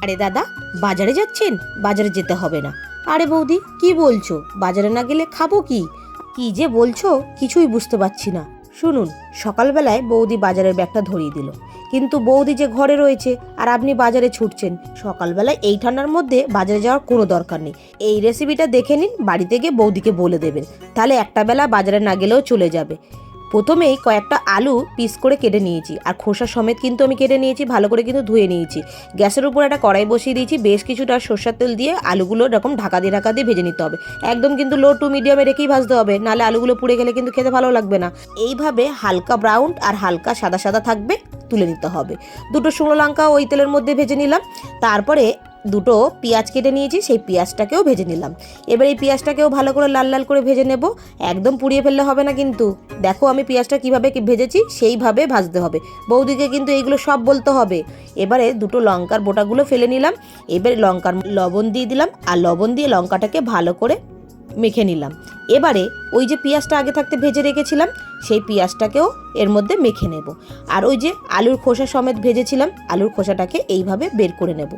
আরে দাদা, বাজারে যাচ্ছেন? বাজারে যেতে হবে না। আরে বৌদি, কি বলছো? বাজারে না গেলে খাবো কি? কি যে বলছো কিছুই বুঝতে পারছি না। শুনুন, সকালবেলায় বৌদি বাজারের ব্যাগটা ধরিয়ে দিল, কিন্তু বৌদি যে ঘরে রয়েছে আর আপনি বাজারে ছুটছেন। সকালবেলায় এই ঠান্ডার মধ্যে বাজারে যাওয়ার কোনো দরকার নেই। এই রেসিপিটা দেখে নিন, বাড়িতে গিয়ে বৌদিকে বলে দেবেন, তাহলে একটা বেলা বাজারে না গেলেও চলে যাবে। প্রথমেই কয়েকটা আলু পিস করে কেটে নিয়েছি, আর খোসা সমেত কিন্তু আমি কেটে নিয়েছি, ভালো করে কিন্তু ধুয়ে নিয়েছি। গ্যাসের উপর একটা কড়াই বসিয়ে দিয়েছি, বেশ কিছুটা সরষের তেল দিয়ে আলুগুলো এরকম ঢাকা দিয়ে ভেজে নিতে হবে। একদম কিন্তু লো টু মিডিয়ামে রেখেই ভাজতে হবে, নাহলে আলুগুলো পুড়ে গেলে কিন্তু খেতে ভালো লাগবে না। এইভাবে হালকা ব্রাউন আর হালকা সাদা সাদা থাকবে, তুলে নিতে হবে। দুটো শুকনো লঙ্কা ওই তেলের মধ্যে ভেজে নিলাম। তারপরে দুটো পেঁয়াজ কেটে নিয়েছি, সেই পেঁয়াজটাকেও ভেজে নিলাম। এবার এই পেঁয়াজটাকেও ভালো করে লাল লাল করে ভেজে নেব। একদম পুড়িয়ে ফেললে হবে না কিন্তু। দেখো আমি পেঁয়াজটা কিভাবে ভেজেছি, সেইভাবে ভাজতে হবে। বৌদিকে কিন্তু এইগুলো সব বলতে হবে। এবারে দুটো লঙ্কার বোটাগুলো ফেলে নিলাম। এবারে লঙ্কার লবণ দিয়ে দিলাম, আর লবণ দিয়ে লঙ্কাটাকে ভালো করে মেখে নিলাম। এবারে ওই যে পেঁয়াজটা আগে থাকতে ভেজে রেখেছিলাম, সেই পেঁয়াজটাকেও এর মধ্যে মেখে নেব। আর ওই যে আলুর খোসা সমেত ভেজেছিলাম, আলুর খোসাটাকে এইভাবে বের করে নেব।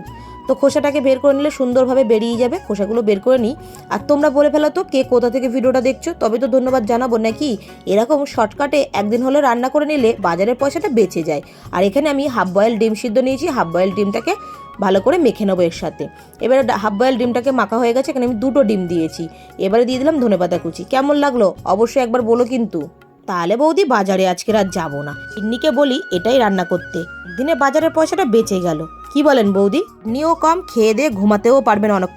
তো খোসাটাকে বের করে নিলে সুন্দরভাবে বেরিয়ে যাবে। খোসাগুলো বের করে নিই। আর তোমরা বলে ফেলো তো কে কোথা থেকে ভিডিওটা দেখছো, তবে তো ধন্যবাদ জানাবো নাকি। এরকম শর্টকাটে একদিন হলে রান্না করে নিলে বাজারের পয়সাটা বেঁচে যায়। আর এখানে আমি হাফ বয়েল ডিম সিদ্ধ নিয়েছি, হাফ বয়েল ডিমটাকে ভালো করে মেখে নেবো এর সাথে। এবারে হাফ বয়েল ডিমটাকে মাখা হয়ে গেছে, এখানে আমি দুটো ডিম দিয়েছি। এবারে দিয়ে দিলাম ধনেপাতা কুচি। কেমন লাগলো অবশ্যই একবার বলো কিন্তু। তাহলে বৌদি বাজারে আজকে রাত যাবো না, ইন্নিকে বলি এটাই রান্না করতে, দিনে বাজারের পয়সাটা বেঁচে গেল। কি বলেন বৌদি? নিও কম, খেয়ে দিয়ে ঘুমাতেও পারবেন অনেক।